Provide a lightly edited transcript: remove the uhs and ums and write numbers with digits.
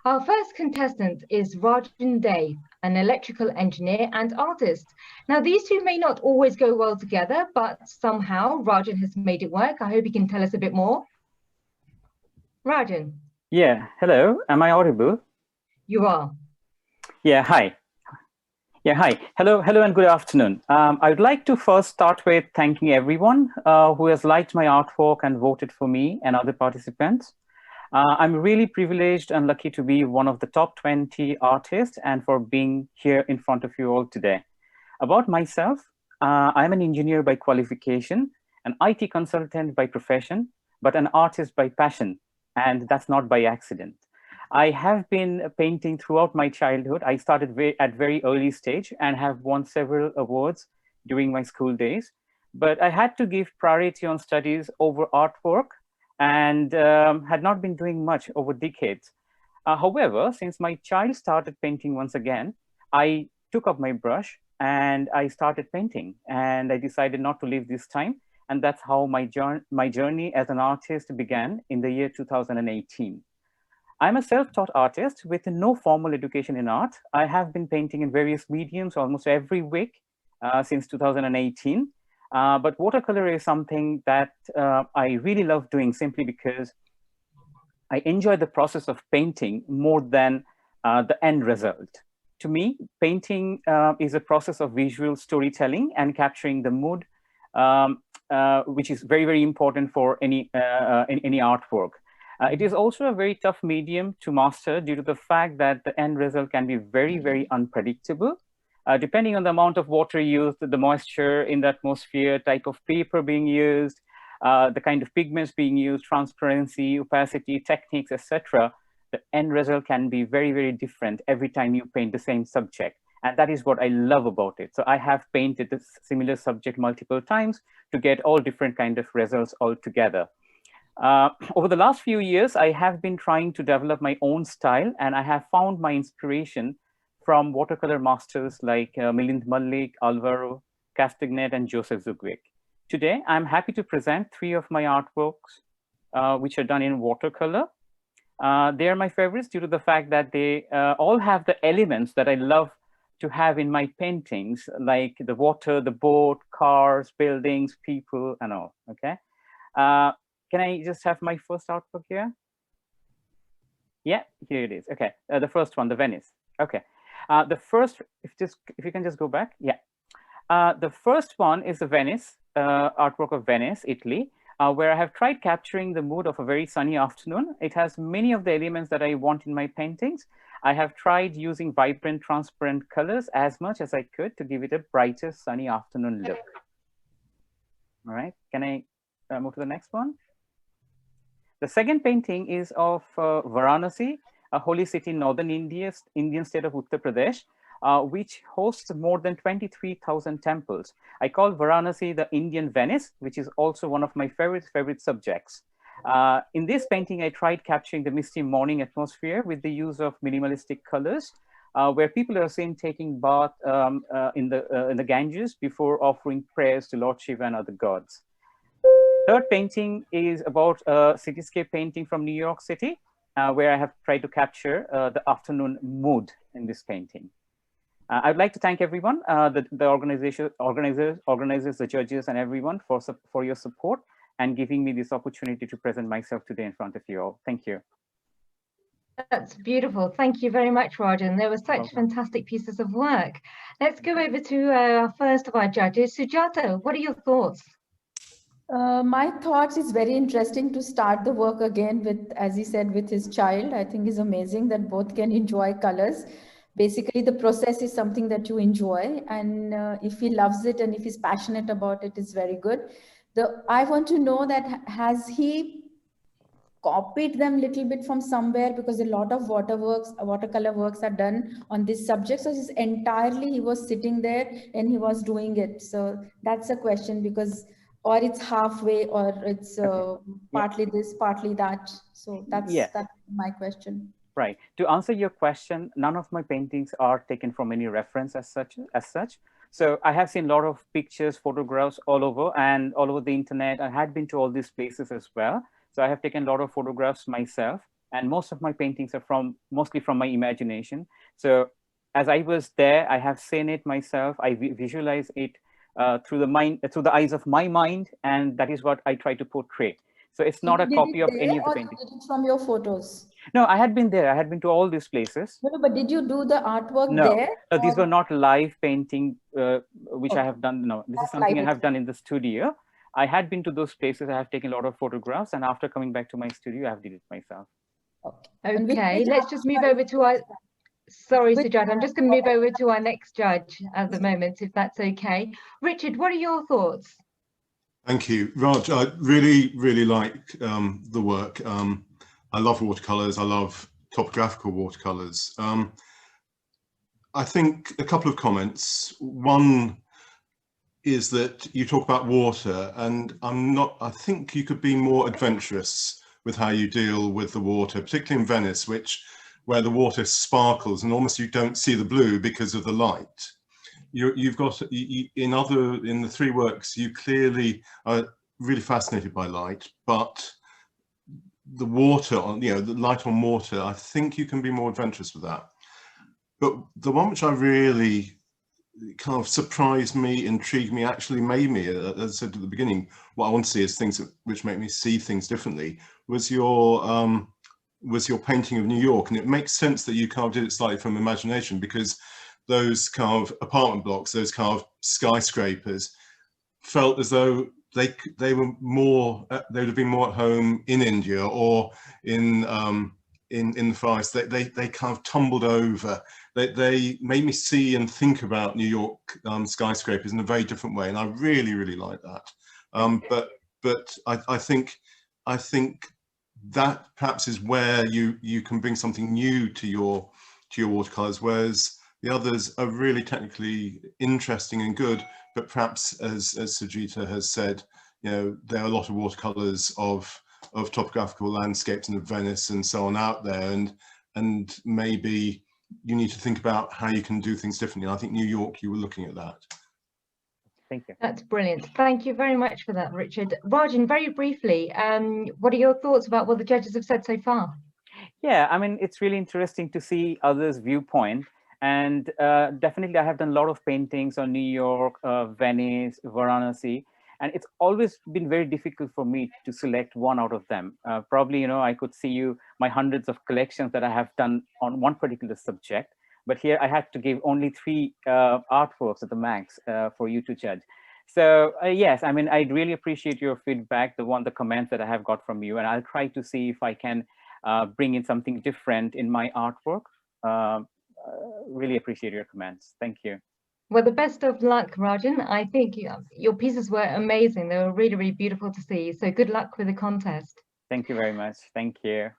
Our first contestant is Rajan Dey, an electrical engineer and artist. Now, these two may not always go well together, but somehow Rajan has made it work. I hope he can tell us a bit more. Rajan. Yeah, hello. Am I audible? You are. Yeah, hi. Yeah, hi. Hello, and good afternoon. I would like to first start with thanking everyone who has liked my artwork and voted for me and other participants. I'm really privileged and lucky to be one of the top 20 artists and for being here in front of you all today. About myself, I'm an engineer by qualification, an IT consultant by profession, but an artist by passion, and that's not by accident. I have been painting throughout my childhood. I started at very early stage and have won several awards during my school days. But I had to give priority on studies over artwork and had not been doing much over decades. However, since my child started painting once again, I took up my brush and I started painting. And I decided not to leave this time. And that's how my journey as an artist began in the year 2018. I'm a self-taught artist with no formal education in art. I have been painting in various mediums almost every week since 2018. But watercolor is something that I really love doing simply because I enjoy the process of painting more than the end result. To me, painting is a process of visual storytelling and capturing the mood, which is very, very important for any artwork. It is also a very tough medium to master due to the fact that the end result can be very, very unpredictable. Depending on the amount of water used, the moisture in the atmosphere, type of paper being used, the kind of pigments being used, transparency, opacity, techniques, etc., the end result can be very, very different every time you paint the same subject. And that is what I love about it. So I have painted a similar subject multiple times to get all different kind of results all together. Over the last few years, I have been trying to develop my own style, and I have found my inspiration from watercolor masters like Milind Malik, Alvaro Castagnet, and Joseph Zugwik. Today, I'm happy to present 3 of my artworks, which are done in watercolor. They are my favorites due to the fact that they all have the elements that I love to have in my paintings, like the water, the boat, cars, buildings, people, and all, okay? Can I just have my first artwork here? Yeah, here it is. Okay, the first one, the Venice. Okay, the first, if you can just go back, yeah. The first one is the Venice, artwork of Venice, Italy, where I have tried capturing the mood of a very sunny afternoon. It has many of the elements that I want in my paintings. I have tried using vibrant, transparent colors as much as I could to give it a brighter, sunny afternoon look. All right, can I move to the next one? The second painting is of Varanasi, a holy city in northern Indian state of Uttar Pradesh, which hosts more than 23,000 temples. I call Varanasi the Indian Venice, which is also one of my favorite subjects. In this painting, I tried capturing the misty morning atmosphere with the use of minimalistic colors, where people are seen taking bath in the Ganges before offering prayers to Lord Shiva and other gods. Third painting is about a cityscape painting from New York City, where I have tried to capture the afternoon mood in this painting. I'd like to thank everyone, the organizers, the judges, and everyone for your support and giving me this opportunity to present myself today in front of you all. Thank you. That's beautiful. Thank you very much, Rajan. There were such fantastic pieces of work. Let's go over to our first of our judges. Sujata, what are your thoughts? My thoughts is very interesting to start the work again with, as he said, with his child. I think is amazing that both can enjoy colors. Basically, the process is something that you enjoy, and if he loves it and if he's passionate about it, it's very good. I want to know that has he copied them a little bit from somewhere, because a lot of watercolor works are done on this subject. So it's entirely he was sitting there and he was doing it. So that's a question, because or it's halfway, or it's partly this, partly that. So that's my question. Right. To answer your question, none of my paintings are taken from any reference as such. So I have seen a lot of pictures, photographs all over the internet. I had been to all these places as well. So I have taken a lot of photographs myself and most of my paintings are mostly from my imagination. So as I was there, I have seen it myself. I visualize it through the eyes of my mind, and that is what I try to portray. So it's not a copy of any of the paintings. Or you did it from your photos? No, I had been there. I had been to all these places. No, but did you do the artwork No, there? no, these were not live painting, which I have done. No, this is something I have done in the studio. I had been to those places. I have taken a lot of photographs, and after coming back to my studio, I have did it myself. Okay, let's just move over to our, sorry, Sujat, I'm just going to move over to our next judge at the moment, if that's okay. Richard, what are your thoughts? Thank you, Raj. I really like the work. I love watercolors. I love topographical watercolors. I think a couple of comments. One is that you talk about water, and I think you could be more adventurous with how you deal with the water, particularly in Venice, where the water sparkles and almost you don't see the blue because of the light. You've got in the three works, you clearly are really fascinated by light, but the water on, the light on water, I think you can be more adventurous with that. But the one which I really kind of surprised me, intrigued me, actually made me, as I said at the beginning, what I want to see is things which make me see things differently, was your painting of New York. And it makes sense that you kind of did it slightly from imagination, because those kind of apartment blocks, those kind of skyscrapers, felt as though they were more, they would have been more at home in India or in the forest. They kind of tumbled over. They made me see and think about New York skyscrapers in a very different way, and I really like that. But I think that perhaps is where you can bring something new to your watercolors, whereas the others are really technically interesting and good, but perhaps as Sujita has said, there are a lot of watercolors of topographical landscapes and of Venice and so on out there, and maybe you need to think about how you can do things differently. And I think New York, you were looking at that. Thank you. That's brilliant. Thank you very much for that, Richard. Rajan, very briefly, what are your thoughts about what the judges have said so far? Yeah, I mean, it's really interesting to see others' viewpoint. And definitely, I have done a lot of paintings on New York, Venice, Varanasi, and it's always been very difficult for me to select one out of them. Probably, I could see my hundreds of collections that I have done on one particular subject, but here I had to give only 3 artworks at the max for you to judge. So yes, I mean, I really appreciate your feedback, the comments that I have got from you, and I'll try to see if I can bring in something different in my artwork. Really appreciate your comments. Thank you. Well, the best of luck, Rajan. I think your pieces were amazing. They were really beautiful to see. So good luck with the contest. Thank you very much. Thank you.